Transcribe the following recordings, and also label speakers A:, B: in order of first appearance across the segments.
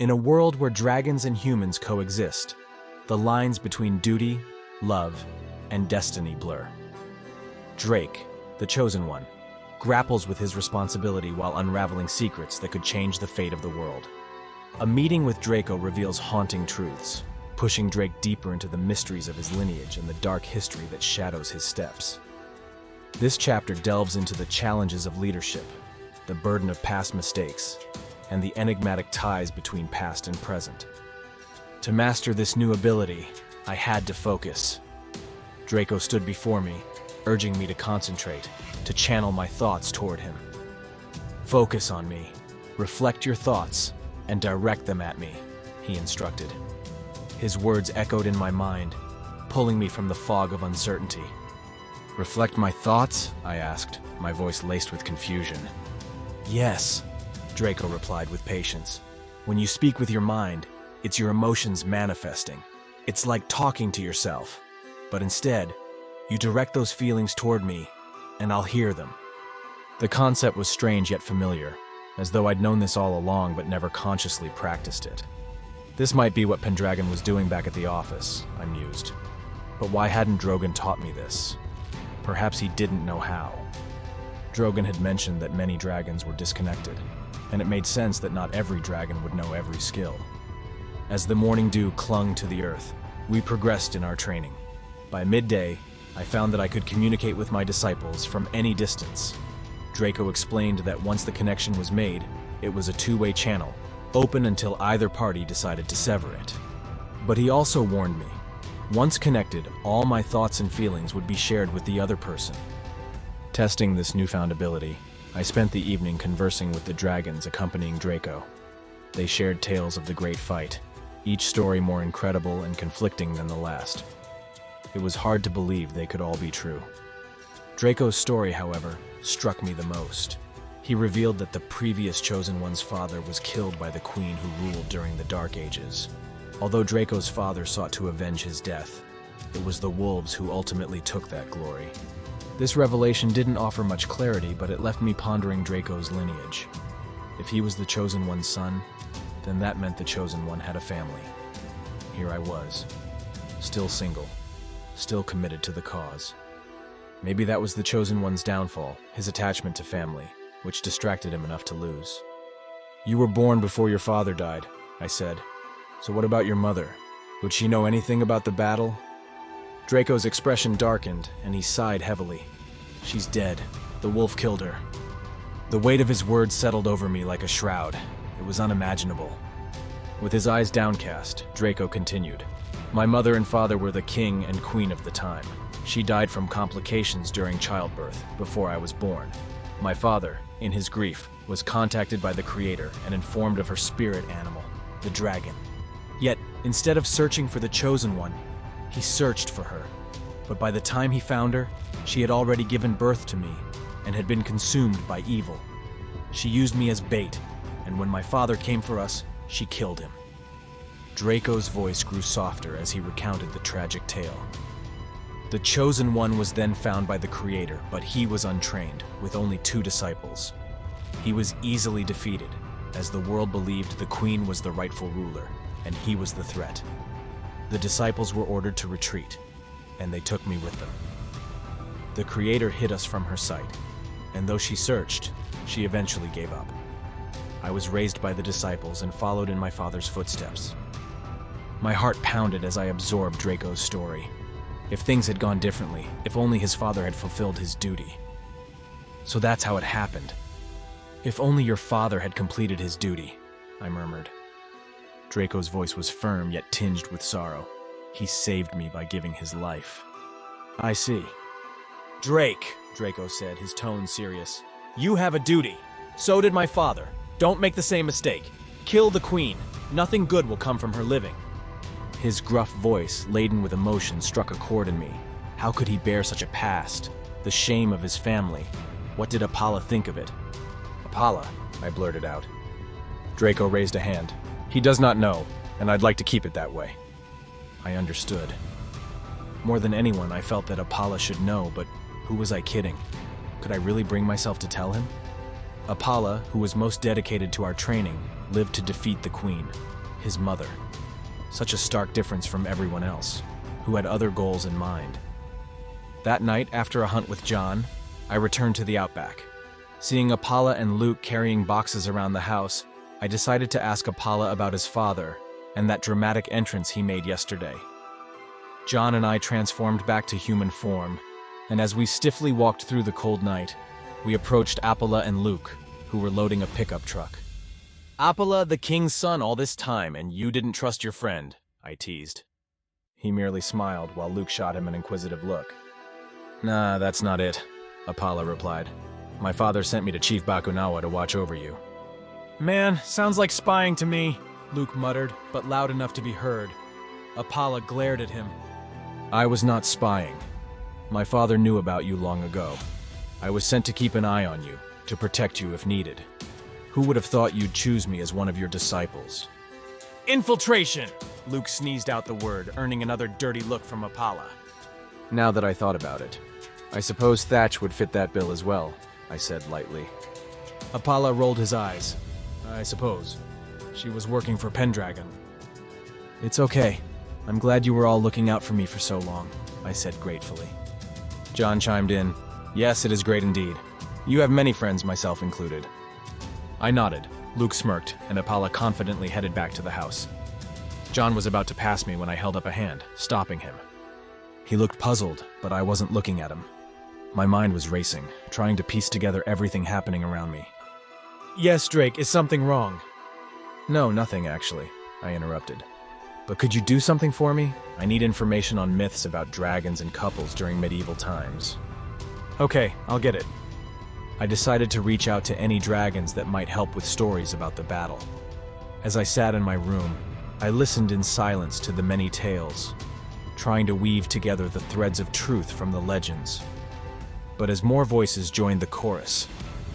A: In a world where dragons and humans coexist, the lines between duty, love, and destiny blur. Drake, the Chosen One, grapples with his responsibility while unraveling secrets that could change the fate of the world. A meeting with Draco reveals haunting truths, pushing Drake deeper into the mysteries of his lineage and the dark history that shadows his steps. This chapter delves into the challenges of leadership, the burden of past mistakes, and the enigmatic ties between past and present. To master this new ability, I had to focus. Draco stood before me, urging me to concentrate, to channel my thoughts toward him. "Focus on me, reflect your thoughts, and direct them at me," he instructed. His words echoed in my mind, pulling me from the fog of uncertainty. "Reflect my thoughts?" I asked, my voice laced with confusion. "Yes," Draco replied with patience. "When you speak with your mind, it's your emotions manifesting. It's like talking to yourself. But instead, you direct those feelings toward me, and I'll hear them." The concept was strange yet familiar, as though I'd known this all along but never consciously practiced it. This might be what Pendragon was doing back at the office, I mused. But why hadn't Drogon taught me this? Perhaps he didn't know how. Drogon had mentioned that many dragons were disconnected, and it made sense that not every dragon would know every skill. As the morning dew clung to the earth, we progressed in our training. By midday, I found that I could communicate with my disciples from any distance. Draco explained that once the connection was made, it was a two-way channel, open until either party decided to sever it. But he also warned me, once connected, all my thoughts and feelings would be shared with the other person. Testing this newfound ability, I spent the evening conversing with the dragons accompanying Draco. They shared tales of the great fight, each story more incredible and conflicting than the last. It was hard to believe they could all be true. Draco's story, however, struck me the most. He revealed that the previous Chosen One's father was killed by the queen who ruled during the Dark Ages. Although Draco's father sought to avenge his death, it was the wolves who ultimately took that glory. This revelation didn't offer much clarity, but it left me pondering Draco's lineage. If he was the Chosen One's son, then that meant the Chosen One had a family. Here I was, still single, still committed to the cause. Maybe that was the Chosen One's downfall, his attachment to family, which distracted him enough to lose. "You were born before your father died," I said. "So what about your mother? Would she know anything about the battle?" Draco's expression darkened, and he sighed heavily. "She's dead. The wolf killed her." The weight of his words settled over me like a shroud. It was unimaginable. With his eyes downcast, Draco continued. "My mother and father were the king and queen of the time. She died from complications during childbirth, before I was born. My father, in his grief, was contacted by the Creator and informed of her spirit animal, the dragon. Yet, instead of searching for the Chosen One, he searched for her. But by the time he found her, she had already given birth to me and had been consumed by evil. She used me as bait, and when my father came for us, she killed him." Draco's voice grew softer as he recounted the tragic tale. "The Chosen One was then found by the Creator, but he was untrained, with only 2 disciples. He was easily defeated, as the world believed the Queen was the rightful ruler, and he was the threat. The disciples were ordered to retreat, and they took me with them. The Creator hid us from her sight, and though she searched, she eventually gave up. I was raised by the disciples and followed in my father's footsteps." My heart pounded as I absorbed Draco's story. If things had gone differently, if only his father had fulfilled his duty. "So that's how it happened. If only your father had completed his duty," I murmured. Draco's voice was firm yet tinged with sorrow. "He saved me by giving his life." "I see." "Drake," Draco said, his tone serious, "you have a duty. So did my father. Don't make the same mistake. Kill the queen. Nothing good will come from her living." His gruff voice, laden with emotion, struck a chord in me. How could he bear such a past? The shame of his family. What did Apala think of it? "Apala," I blurted out. Draco raised a hand. "He does not know, and I'd like to keep it that way." I understood. More than anyone, I felt that Apala should know, but who was I kidding? Could I really bring myself to tell him? Apala, who was most dedicated to our training, lived to defeat the queen, his mother. Such a stark difference from everyone else, who had other goals in mind. That night, after a hunt with John, I returned to the outback. Seeing Apala and Luke carrying boxes around the house, I decided to ask Apala about his father and that dramatic entrance he made yesterday. John and I transformed back to human form, and as we stiffly walked through the cold night, we approached Apala and Luke, who were loading a pickup truck. "Apala, the king's son all this time, and you didn't trust your friend," I teased. He merely smiled while Luke shot him an inquisitive look. "Nah, that's not it," Apala replied. "My father sent me to Chief Bakunawa to watch over you." "Man, sounds like spying to me," Luke muttered, but loud enough to be heard. Apala glared at him. "I was not spying. My father knew about you long ago. I was sent to keep an eye on you, to protect you if needed. Who would have thought you'd choose me as one of your disciples?" "Infiltration!" Luke sneezed out the word, earning another dirty look from Apala. "Now that I thought about it, I suppose Thatch would fit that bill as well," I said lightly. Apala rolled his eyes. "I suppose. She was working for Pendragon." "It's okay. I'm glad you were all looking out for me for so long," I said gratefully. John chimed in. "Yes, it is great indeed. You have many friends, myself included." I nodded. Luke smirked, and Apala confidently headed back to the house. John was about to pass me when I held up a hand, stopping him. He looked puzzled, but I wasn't looking at him. My mind was racing, trying to piece together everything happening around me. "Yes, Drake, is something wrong?" "No, nothing, actually," I interrupted. "But could you do something for me? I need information on myths about dragons and couples during medieval times." "Okay, I'll get it." I decided to reach out to any dragons that might help with stories about the battle. As I sat in my room, I listened in silence to the many tales, trying to weave together the threads of truth from the legends. But as more voices joined the chorus,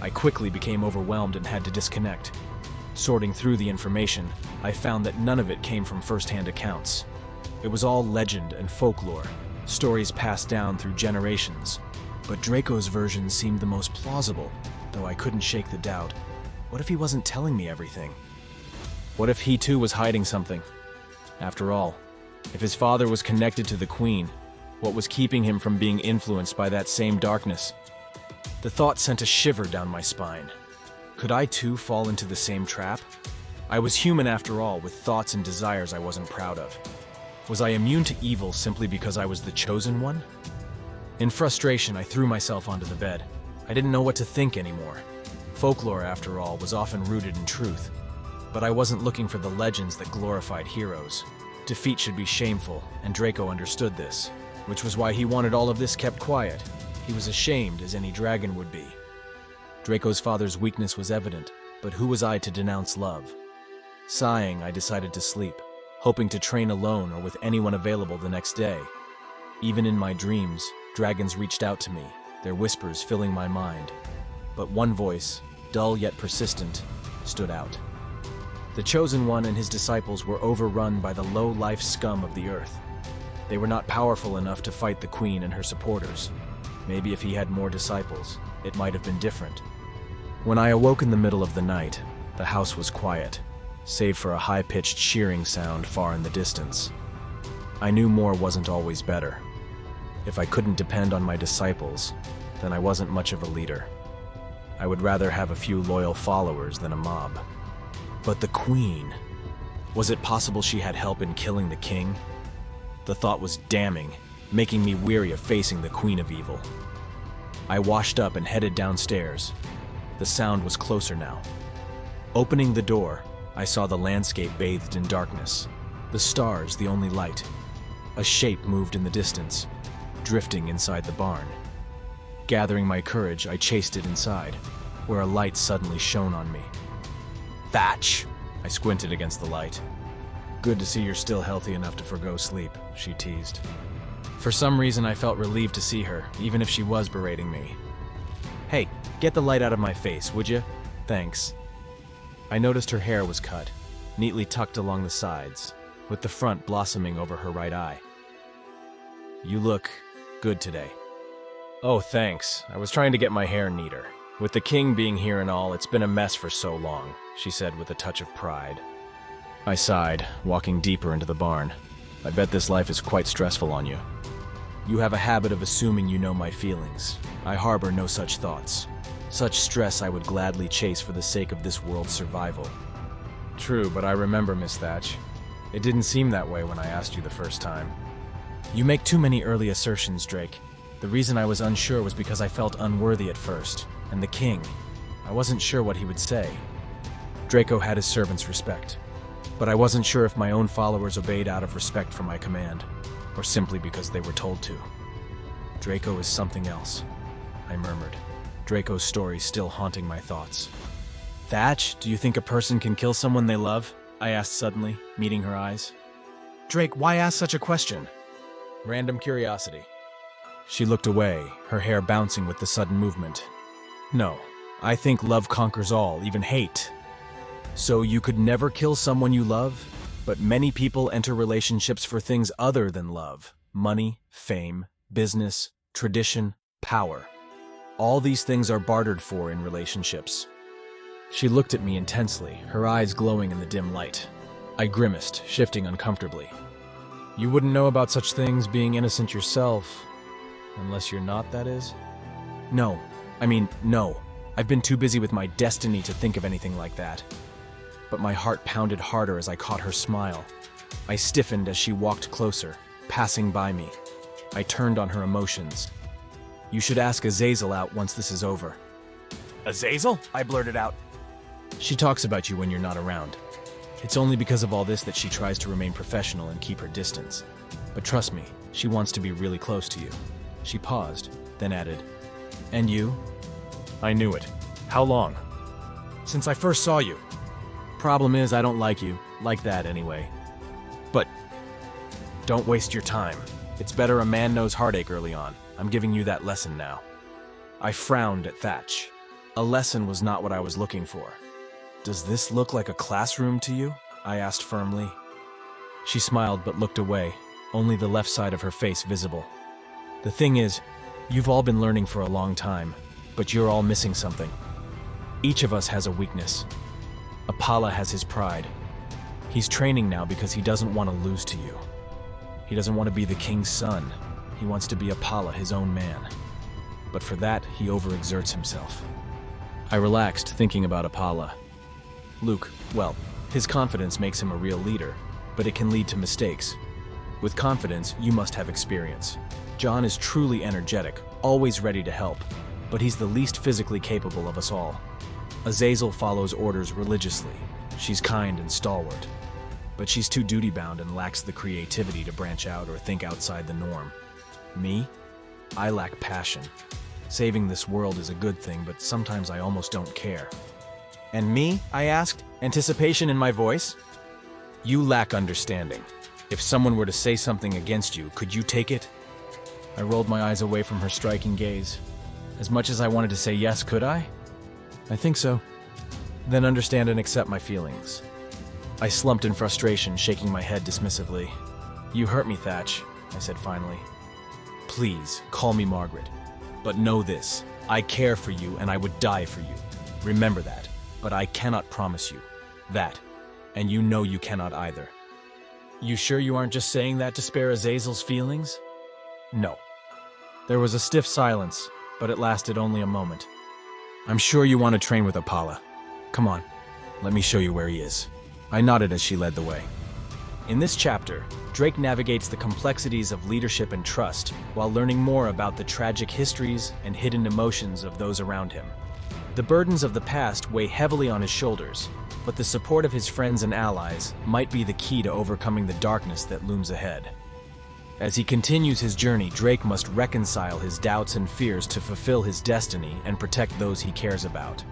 A: I quickly became overwhelmed and had to disconnect. Sorting through the information, I found that none of it came from first-hand accounts. It was all legend and folklore, stories passed down through generations. But Draco's version seemed the most plausible, though I couldn't shake the doubt. What if he wasn't telling me everything? What if he too was hiding something? After all, if his father was connected to the Queen, what was keeping him from being influenced by that same darkness? The thought sent a shiver down my spine. Could I too fall into the same trap? I was human after all, with thoughts and desires I wasn't proud of. Was I immune to evil simply because I was the chosen one? In frustration, I threw myself onto the bed. I didn't know what to think anymore. Folklore, after all, was often rooted in truth. But I wasn't looking for the legends that glorified heroes. Defeat should be shameful, and Draco understood this, which was why he wanted all of this kept quiet. He was ashamed, as any dragon would be. Draco's father's weakness was evident, but who was I to denounce love? Sighing, I decided to sleep, hoping to train alone or with anyone available the next day. Even in my dreams, dragons reached out to me, their whispers filling my mind. But one voice, dull yet persistent, stood out. The Chosen One and his disciples were overrun by the low-life scum of the earth. They were not powerful enough to fight the Queen and her supporters. Maybe if he had more disciples, it might have been different. When I awoke in the middle of the night, the house was quiet, save for a high-pitched cheering sound far in the distance. I knew more wasn't always better. If I couldn't depend on my disciples, then I wasn't much of a leader. I would rather have a few loyal followers than a mob. But the Queen, was it possible she had help in killing the king? The thought was damning, making me weary of facing the Queen of Evil. I washed up and headed downstairs. The sound was closer now. Opening the door, I saw the landscape bathed in darkness, the stars the only light. A shape moved in the distance, drifting inside the barn. Gathering my courage, I chased it inside, where a light suddenly shone on me. "Thatch!" I squinted against the light. "Good to see you're still healthy enough to forgo sleep," she teased. For some reason, I felt relieved to see her, even if she was berating me. "Hey, get the light out of my face, would you? Thanks." I noticed her hair was cut, neatly tucked along the sides, with the front blossoming over her right eye. "You look good today." "Oh, thanks. I was trying to get my hair neater. With the king being here and all, it's been a mess for so long," she said with a touch of pride. I sighed, walking deeper into the barn. I bet this life is quite stressful on you. You have a habit of assuming you know my feelings. I harbor no such thoughts. Such stress I would gladly chase for the sake of this world's survival. True, but I remember, Miss Thatch. It didn't seem that way when I asked you the first time. You make too many early assertions, Drake. The reason I was unsure was because I felt unworthy at first. And the king, I wasn't sure what he would say. Draco had his servants' respect. But I wasn't sure if my own followers obeyed out of respect for my command, or simply because they were told to. Draco is something else, I murmured, Draco's story still haunting my thoughts. Thatch, do you think a person can kill someone they love? I asked suddenly, meeting her eyes. Drake, why ask such a question? Random curiosity. She looked away, her hair bouncing with the sudden movement. No, I think love conquers all, even hate. So you could never kill someone you love? But many people enter relationships for things other than love. Money, fame, business, tradition, power. All these things are bartered for in relationships. She looked at me intensely, her eyes glowing in the dim light. I grimaced, shifting uncomfortably. You wouldn't know about such things being innocent yourself. Unless you're not, that is? No. I've been too busy with my destiny to think of anything like that. But my heart pounded harder as I caught her smile. I stiffened as she walked closer, passing by me. I turned on her emotions. You should ask Azazel out once this is over. Azazel? I blurted out. She talks about you when you're not around. It's only because of all this that she tries to remain professional and keep her distance. But trust me, she wants to be really close to you. She paused, then added, And you? I knew it. How long? Since I first saw you. Problem is, I don't like you. Like that, anyway. But don't waste your time. It's better a man knows heartache early on. I'm giving you that lesson now. I frowned at Thatch. A lesson was not what I was looking for. Does this look like a classroom to you? I asked firmly. She smiled but looked away, only the left side of her face visible. The thing is, you've all been learning for a long time, but you're all missing something. Each of us has a weakness. Apala has his pride. He's training now because he doesn't want to lose to you. He doesn't want to be the king's son. He wants to be Apala, his own man. But for that, he overexerts himself. I relaxed, thinking about Apala. Luke, well, his confidence makes him a real leader, but it can lead to mistakes. With confidence, you must have experience. John is truly energetic, always ready to help, but he's the least physically capable of us all. Azazel follows orders religiously. She's kind and stalwart, but she's too duty-bound and lacks the creativity to branch out or think outside the norm. Me? I lack passion. Saving this world is a good thing, but sometimes I almost don't care. And me? I asked, anticipation in my voice. You lack understanding. If someone were to say something against you, could you take it? I rolled my eyes away from her striking gaze. As much as I wanted to say yes, could I? I think so. Then understand and accept my feelings. I slumped in frustration, shaking my head dismissively. You hurt me, Thatch, I said finally. Please, call me Margaret. But know this, I care for you and I would die for you. Remember that, but I cannot promise you that, and you know you cannot either. You sure you aren't just saying that to spare Azazel's feelings? No. There was a stiff silence, but it lasted only a moment. I'm sure you want to train with Apala. Come on, let me show you where he is. I nodded as she led the way. In this chapter, Drake navigates the complexities of leadership and trust while learning more about the tragic histories and hidden emotions of those around him. The burdens of the past weigh heavily on his shoulders, but the support of his friends and allies might be the key to overcoming the darkness that looms ahead. As he continues his journey, Drake must reconcile his doubts and fears to fulfill his destiny and protect those he cares about.